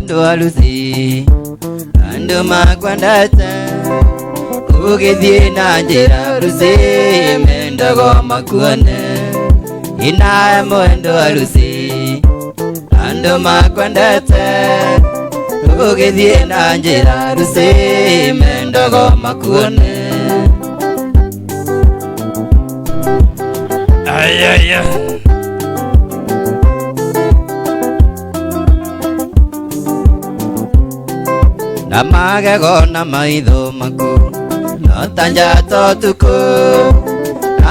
mwendo aluthi andu makwendete ugithie na njira ruthi mendago makuone inae mwendo aluthi andu makwendete ugithie na njira ruthi mendago makuone ayaya na magego na maitho maku no tanja totuku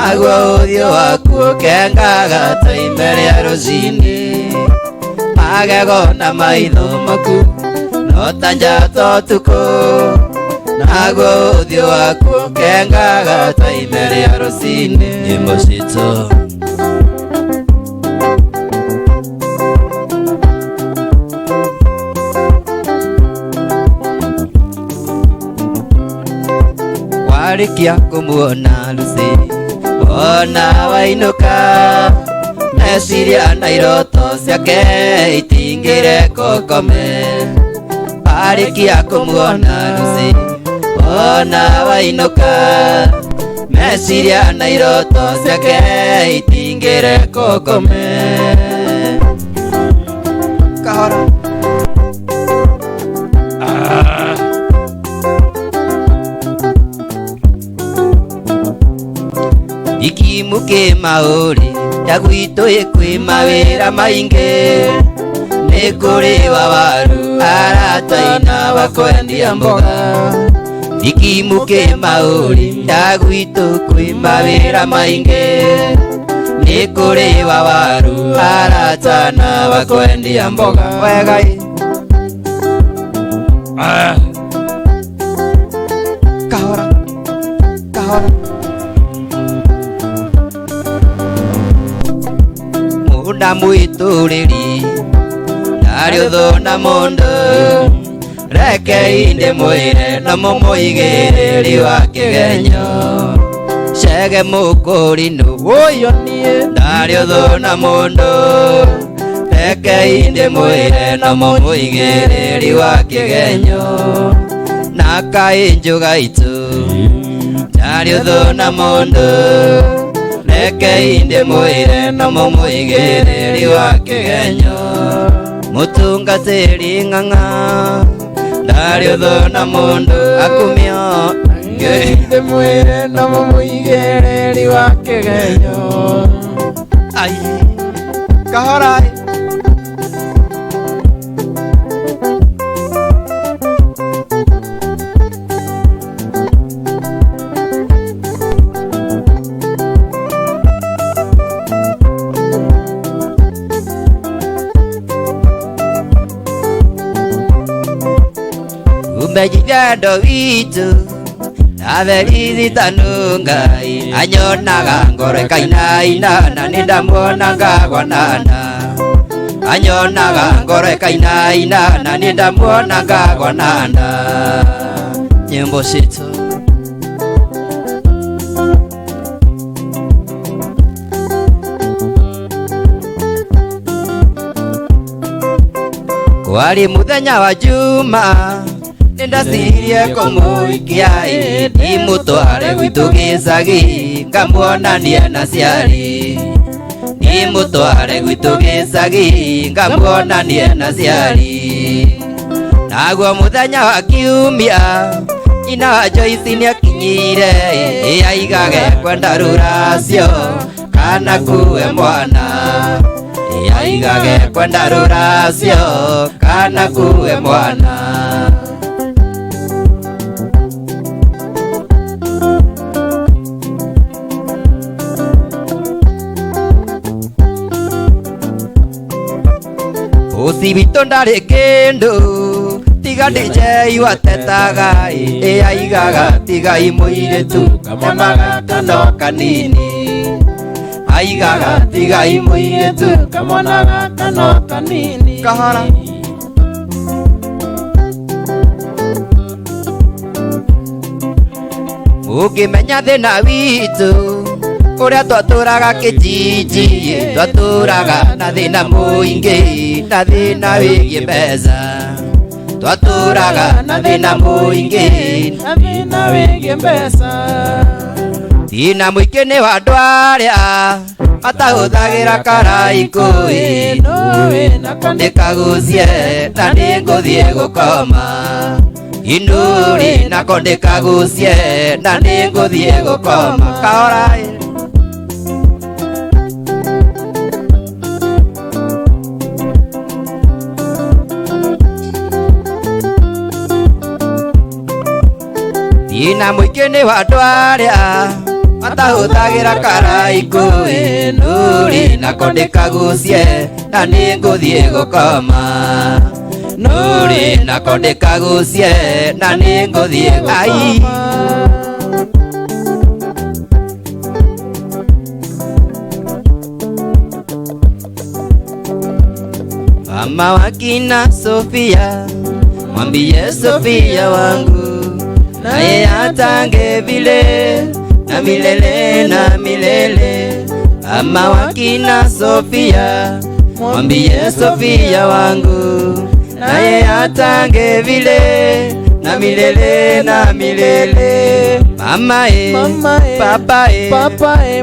agwo uthio waku kengaga taimere ya rũcinĩ magego na maitho maku no tanja totuku agwo uthio waku kengaga taimere ya rũcinĩ nyĩmbo citũ warikia kumuona Lucy ona wainuka meciria na iroto ciake itingire kokome warikia kumuona Lucy ona wainuka meciria na iroto ciake itingire kokome kahora ikimuke mauri ya gwitũ kwĩ mawĩra maingĩ nĩ kũrĩ wawaru arataina wakwendia mboga ikimuke mauri ya gwitũ kwĩ mawĩra maingĩ nĩ kũrĩ wawaru aratana wakwendia mboga wega kahora kahora na mwituriri nariuthu na mundu reke inde mwire na mumuigiriri wa kigenyo cege mukurinu uyo nie nariuthu na mundu reke inde mwire na mumuigiriri wa kigenyo na kainjuga itu nariuthu na mundu reke inde mwire na mumuigiriri wa kigenyo mutungatiri ng'ang'a ndariuthu na mundu akumio inde mwire na mumuigiriri wa kigenyo ai kahora umejidendo witu averithi tanungai anyonaga ngoro ikainaina na nindamuonaga gwanana anyonaga ngoro ikainaina na nindamuonaga gwanana nyimbo citu kwari muthenya wa juma nindasirie kumuikia imutware gwitu gicagi ngamuonanie na ciari imutware gwitu gicagi ngamuonanie na ciari naguo muthenya wa kiumia nyina wa Joyce niakinyire aigage kwenda ruracio kana kuwe mwana aigage kwenda ruracio kana kuwe mwana Usibito ndari kindu tiga DJ watetaga aigaga tiga imuiretu kamwana kano kanini aigaga tiga imuiretu kamwana kano kanini kahara ukimenya thina witu uria twaturaga kijiji twaturaga na thina muingi na thina wigie mbeca twaturaga na thina muingi na thina wingi mbeca thina muingi ni wa andu aria matahuthagira karaikui ndikagucie na ndinguthie gukoma induri nako ndikagucie na ndinguthie gukoma kahora thina muingi ni wa andu aria matahuthagira karaikui nduri nako ndikagucie na ndinguthie gukoma nduri nako ndikagucie na ndinguthie gukoma mama wakina Sofia mwambie Sofia wangu naye atange vile na milele na milele mama wakina Sofia mwambie Sofia wangu naye atange vile na milele na milele mama papa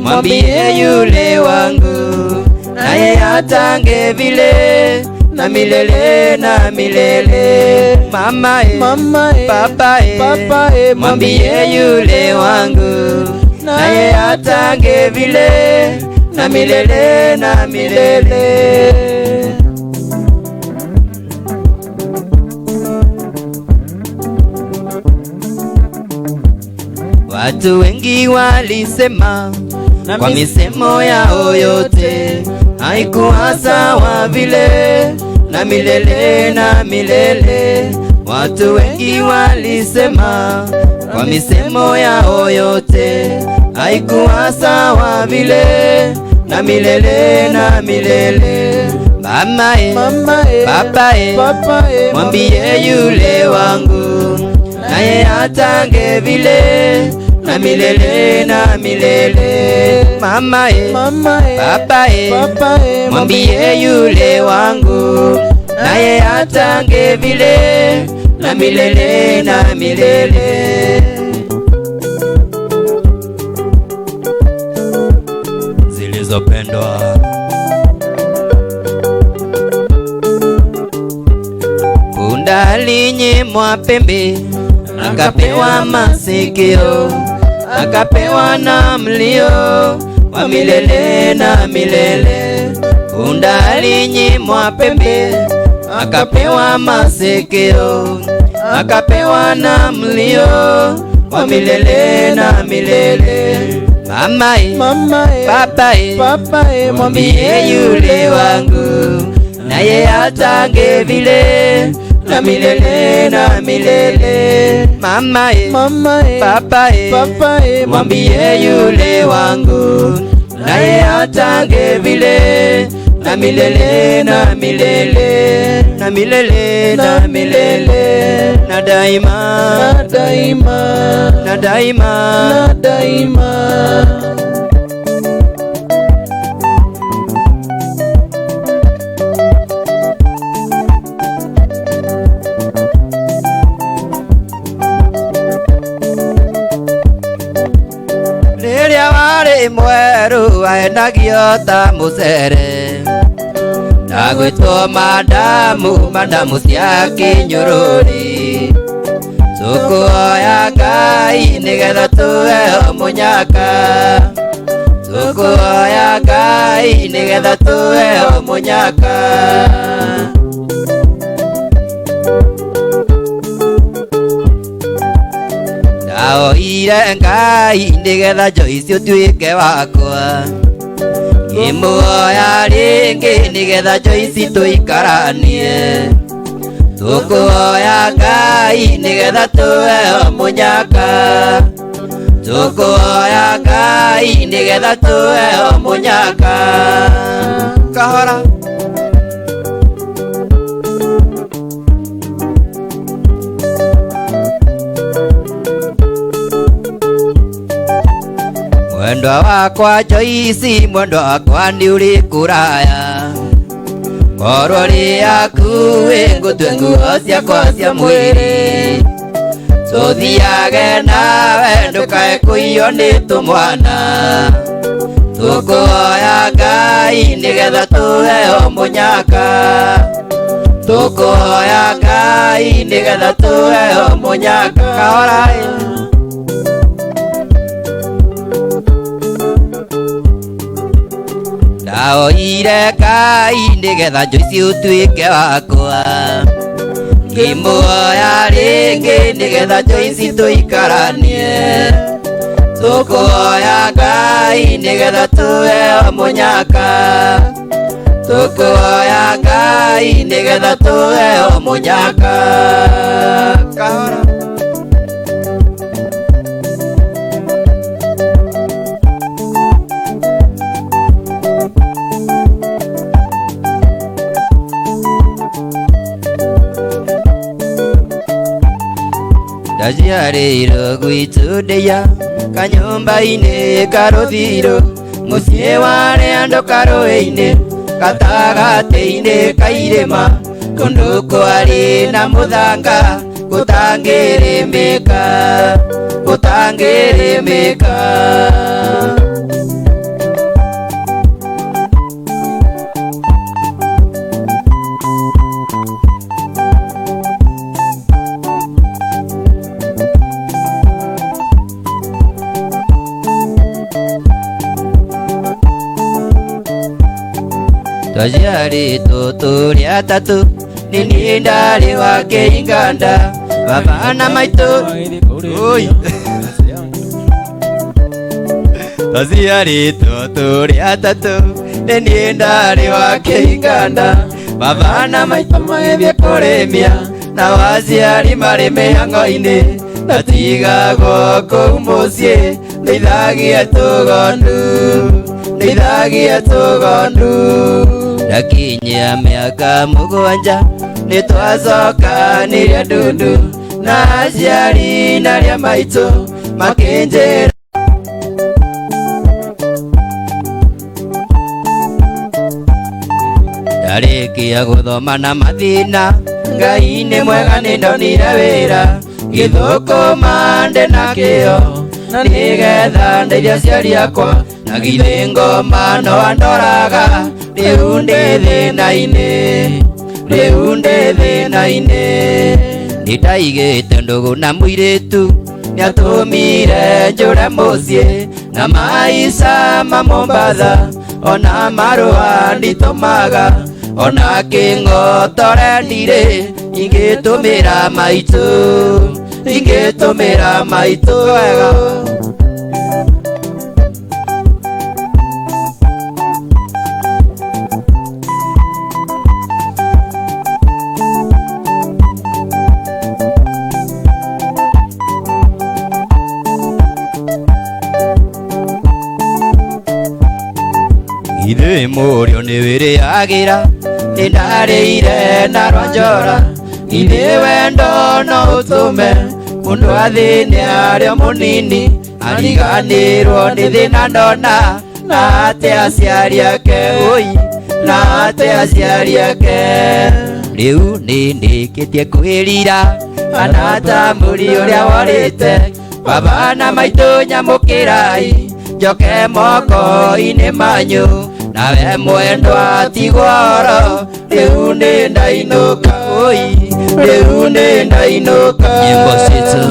mwambie yule wangu naye atange vile na milele na milele mama papa mwambie yule wangu naye atange vile na milele na milele. Watu wengi walisema kwa misemo yao yote haikuwa sawa vile na milele na milele. Watu wengi walisema kwa misemo yao yote haikuwa sawa vile na milele na milele. Mama papa mwambie yule wangu naye atange vile na milele na milele. Mama papa mwambie yule wangu naye atange vile na milele na milele. Zilizopendwa punda alinyimwa pembe akapewa masikio akapewa na mlio wa milele na milele. Punda alinyimwa pembe akapewa masikio akapewa na mlio wa milele na milele. Mama papa mwambie yule wangu naye atange vile na milele na milele. Mama papa mwambie yule wangu naye atange vile na milele na milele na milele na milele na daima na daima na daima na daima. Riria wari mweru aenagio ta mucere ndagwitwo madamu cia kinyururi tukuoya Ngai nigetha tuheo munyaka tukuoya Ngai nigetha tuheo munyaka. Ndaoire Ngai nigetha Joyce utuike wakwa ngimuoya ringi nigetha Joyce tuikaranie tukuoya Ngai nigetha tuheo munyaka tukuoya Ngai nigetha tuheo munyaka. Kahora mwendwa wakwa Joyce mwendwa wakwa ni uri kuraya Korori yaku engutwe nguo ciakwa cia mwiri tuthiage nawe ndukae kuiywo ni tumwana tukuhoya Ngai nigetha tuheo munyaka tukuhoya Ngai nigetha tuheo munyaka kahora ndaoire Ngai nigetha Joyce utuike wakwa ngimuhoya ringi nigetha Joyce tuikaranie tukuhoya Ngai nigetha tuheo munyaka tukuhoya Ngai nigetha tuheo munyaka kahora ndaciarĩirwo gwitũ ndĩya kanyũmba-inĩ karuthiro mũciĩ warĩ andũ karũĩ-inĩ gatagatĩ-inĩ ka irĩma kũndũ kwarĩ na mũthanga gũtangĩrĩmĩka gũtangĩrĩmĩka twaciarĩtwo tũrĩ atatũ nĩ niĩ ndarĩ wa kĩinganda baba na maitũ twaciarĩtwo tũrĩ atatũ nĩ niĩ ndarĩ wa kĩinganda baba na maitũ magĩthiĩ kũrĩmia na waciari marĩ mĩhang'o-inĩ na tigagwo kũu mũciĩ ndeithagia tũgondu ndeithagia tũgondu ndakinyia mĩaka mũgwanja nĩ twacokanĩria ndundu na aciari na arĩa maitũ makĩnjĩra ndarĩkia gũthoma na mathĩna Ngai nĩ mwega nĩ ndonire wĩra ngĩthũkũma ndĩ na kĩo nĩgetha ndeithie aciari akwa na githĩ ngoma no andoraga rĩu ndĩ thĩna-inĩ rĩu ndĩ thĩna-inĩ nĩndaigĩte ndũgũ na mũirĩtu nĩatũmire njũre mũciĩ na maica ma Mombatha ona marũa nditũmaga ona kĩng'otore ndirĩ ingĩtũmĩra maitũ wega ithuĩ mũriũ nĩ wĩrĩagĩra nĩ ndarĩire na rwanjora ithuĩ wendo no ũtũme mũndũ athĩne arĩ o mũnini ariganĩrwo nĩ thĩna ndona na atĩ aciari ake na atĩ aciari ake rĩu nĩ ndĩkĩtie kwĩrira anata mũri ũrĩa worĩte baba na maitũ nyamũkĩrai njoke moko-inĩ manyu nawe mwendwa tigworo rĩu nĩ ndainũka rĩu nĩ ndainũka nyĩmbo citũ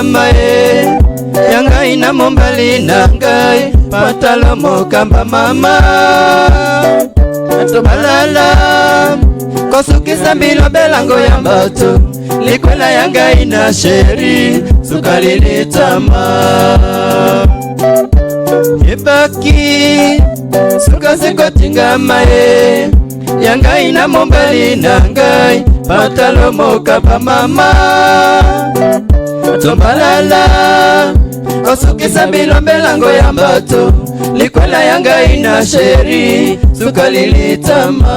Mae yangai na mombali na ngai patalo mokamba mama atobalala kosukisa mbilo belango ya mbatu likwela yangai na sheri sukalili tama ibaki suka sekotinga mae yangai na mombali nangai patalomoka pa mama tombalala osukisa bilombelango ya mbato likwela yangai na sheri suka lilitama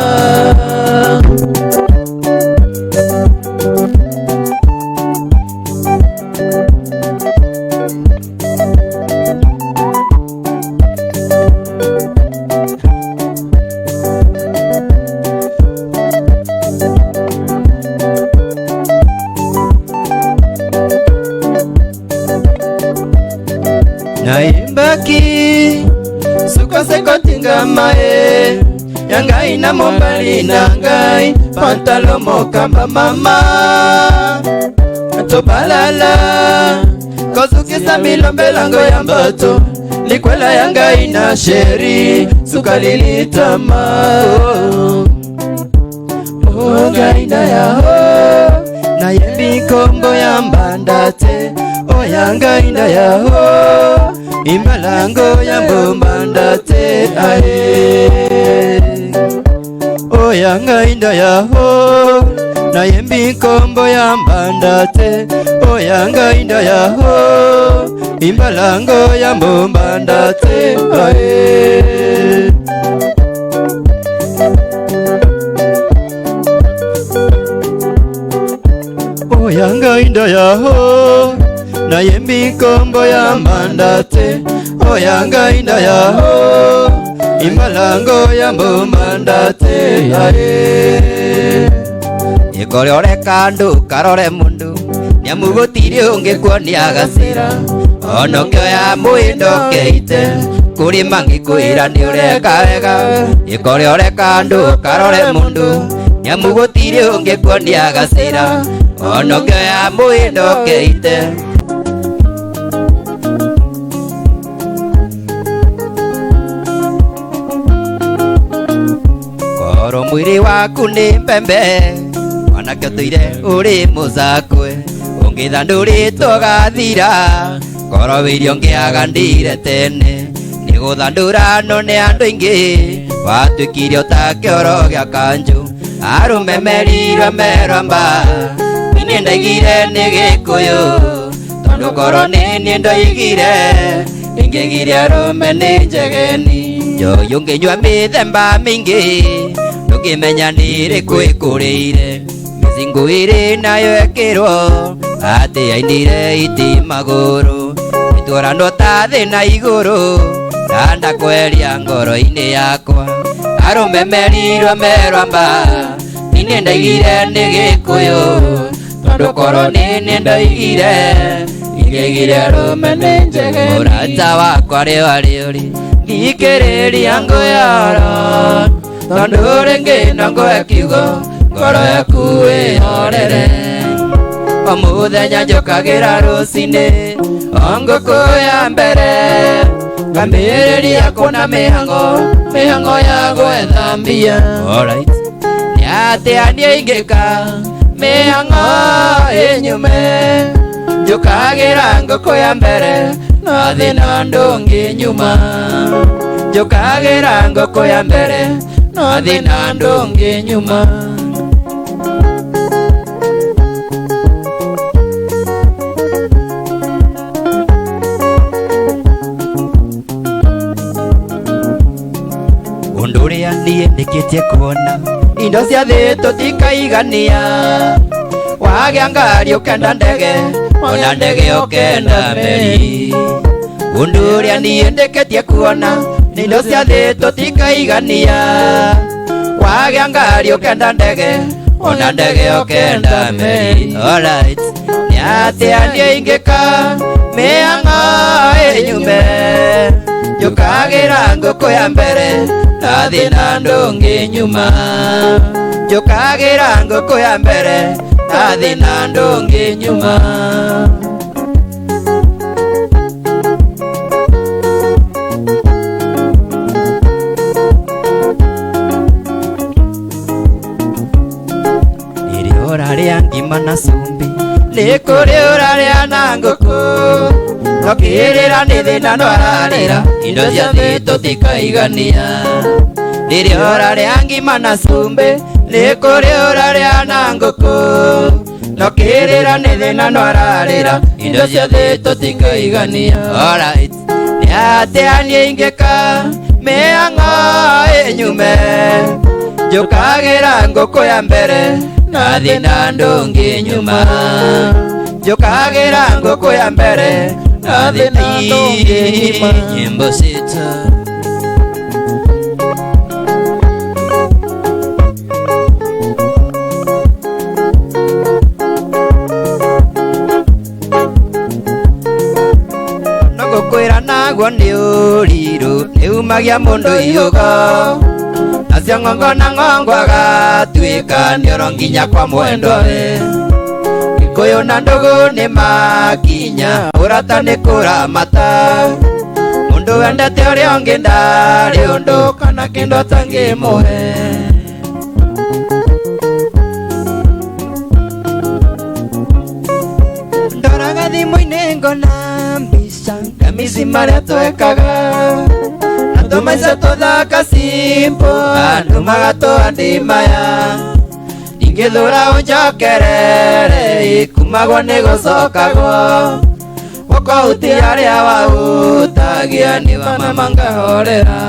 naimbaki suka sekotinga mae yangai na mombali nangai pantalomoka pa mama tobalala kosukisa milombelango ya mbato likwela yangai na sheri suka lilitama ngai na yaho na yembi kombo ya mbandate yangai na yaho imbalango ya mbandate ae yangai na yaho na yembi kombo ya mbandate yangai na yaho imbalango ya mbandate ae yangai na yaho na yembi kombo ya mbandate yangai na yaho imbalango ya mbandate ae ikore ore kandu karore mundu nyamugotire unge kwani agasira onokyo ya muindo keite kuri mangi kuira ni ureka wega ikore ore kandu karore mundu nyamugotire unge kwani agasira onokyo ya muindo keite koro mwiri waku ni mpembe wanakyo tuire uri muzakwe ungithandurito gathira koro wirio ngiagandire tene niguthandurano ni andu ingi watwikirio ta kioro gia kanju arume merirwe meramba ini ndaigire ni gikuyu tondu koro nini ndaigire ingigire arume ni njegeni joyo nginywa mithemba mingi ndukimenya niri kwikuriire mizingu iri nayo ekirwo ati ainire iti maguru itwarano ta thi na iguru nanda kweria ngoro-ini yakwa arume merirwe meramba nini ndaigire ni gikuyu tondu koro nini ndaigire ingigire arume ni njegeni murata wakwa riwariuri ngikiriria nguyara tondu ringina ngwekiugo ngoro yaku ihorere o muthenya njukagira rucini o nguku ya mbere ngambiriria kuna mihango ya gwethambia niatia nie ingika mihango inyume njukagira nguku ya mbere nathi na ndungi nyuma njukagira nguku ya mbere nathi na ndungi nyuma unduria nie ndikitie kuona indo cia thi tutikaigania wagia ngari ukenda ndege ona ndege ukenda meri unduria nie ndikitie kuona indo cia thi tutikaigania wagia ngari ukenda ndege ona ndege ukenda meri alright niatia nie ingika mihango inyume njukagira nguku ya mbere nathi na ndungi nyuma njukagira nguku ya mbere nathi na ndungi nyuma iri uraria ngima na sumbi nikuri uraria na nguku Nokirira nĩ thĩna no ararĩra, indo ciothe tũtikaigania. Rĩrĩa ũrarĩa ngima na cumbĩ, nĩ kũrĩ ũrarĩa na ngũkũ. Nokirira nĩ thĩna no ararĩra, indo ciothe tũtikaigania. Alright, nĩ atĩa niĩ ingĩka mĩhang'o ĩnyume, njũkagĩra ngũkũ ya mbere na thĩna ndũngĩ nyuma. Njũkagĩra ngũkũ ya mbere na thĩna ndũngĩ nyuma. Nyĩmbo citũ kwĩra naguo nĩ ũrirũ, nĩumagia mũndũ iũgo. Nacio ng'ongo na ng'ongo agatuĩka nĩoro nginya kwa mwendwa-we. Gĩkũyũ na ndũgũ nĩ makinya, ũrata nĩ kũramata. Mũndũ wendete ũrĩa ũngĩ ndarĩ ũndũ kana kĩndũ atangĩmũhe. Ndoraga thimũ-inĩ ngona mbica marĩa twekaga, na tũmaica tũthaka simple, andũ magatũandĩmaya. Ingĩthũra ũnjokerere, kumagwo nĩ gũcokagwo. Ũkahuti arĩa wahutagia, nĩ wamama ngahorera.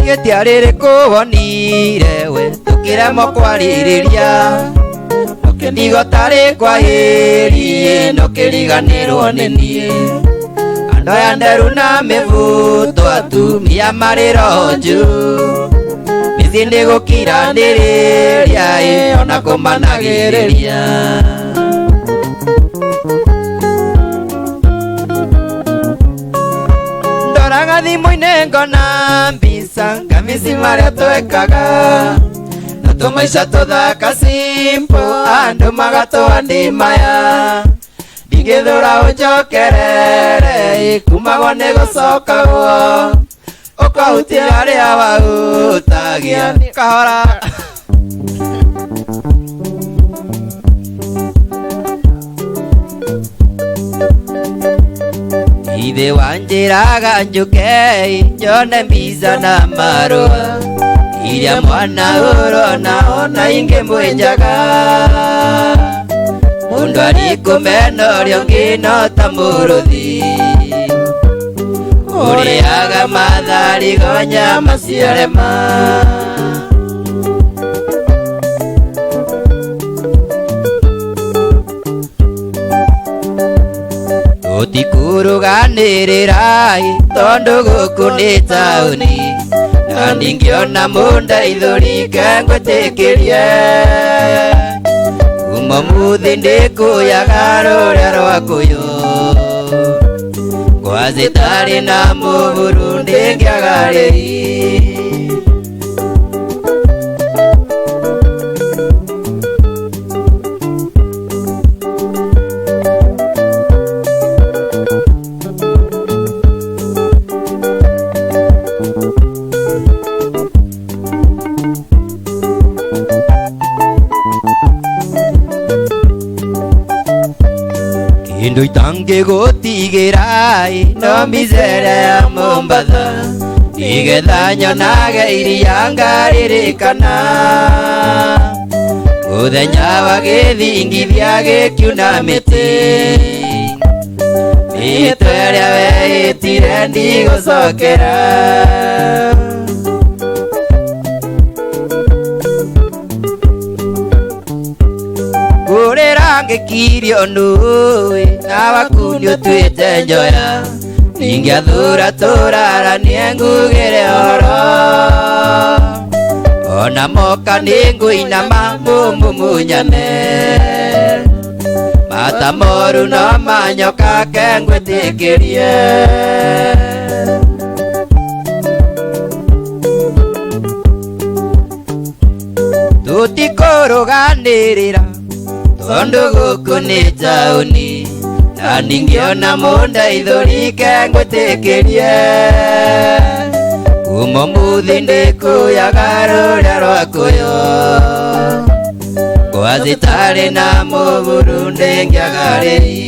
Gĩtiarĩrĩ kũwonire we, tũkĩremwo kwarĩrĩria. Ũkĩndigo tarĩ kwahĩrie, nokĩriganĩrwo nĩ niĩ. Andũ aya nderu na mĩbuto, atumia marĩ roju. Mĩciĩ nĩ gũkiranĩrĩria, ona kũmanagĩrĩria. Ndoraga thimũ-inĩ ngona mbica, kamisi marĩa twekaga, na tũmaica tũthaka simple, andũ magatũandĩmaya. Ingĩthũra ũnjokerere, kumagwo nĩ gũcokagwo. Ũkahutia arĩa wahutagia, kahora. Ithe wanjĩraga njũke, nyone mbica na marũa, iria mwana ũrona ona ingĩmwĩnjaga. Mũndũ arikũmena ũrĩa ũngĩ no ta mũrũthi, ũrĩaga matharigo nyama ciarema. Tũtikũrũganĩrĩra tondũ gũkũ nĩ taũni, na ndingĩona mũndeithũrike ngwĩtĩkĩrie. Kuma ũmũthĩ ndĩkũyaga rũrĩa rwa kũyũ, kwa citarĩ na mũhuru ndĩngĩaga rĩri. Kĩndũ itangĩgũtigĩra no mĩcere ya Mombasa, nĩgetha nyonage iria ngaririkana. Mũthenya wa gĩthingithia gĩkiuna mĩtĩ, mĩtwe ĩrĩa wehĩtire ndigũcokera. Kũrĩra ngĩkirio nũĩ, na waku nĩũtuĩte njoya. Ingĩathũra tũraranie ngugĩre ũhoro, ona moka nĩngũinama mũmumunyane. Mata moru no manyoka ke ngwĩtĩkĩrie. Tũtikũrũganĩrĩra tondũ gũkũ nĩ taũni, na ndingĩona mũndeithũrike ngwĩtĩkĩrie. umuthi ndikuyaga ruria rwakuyo kwa zitari na muburu ndingiaga riri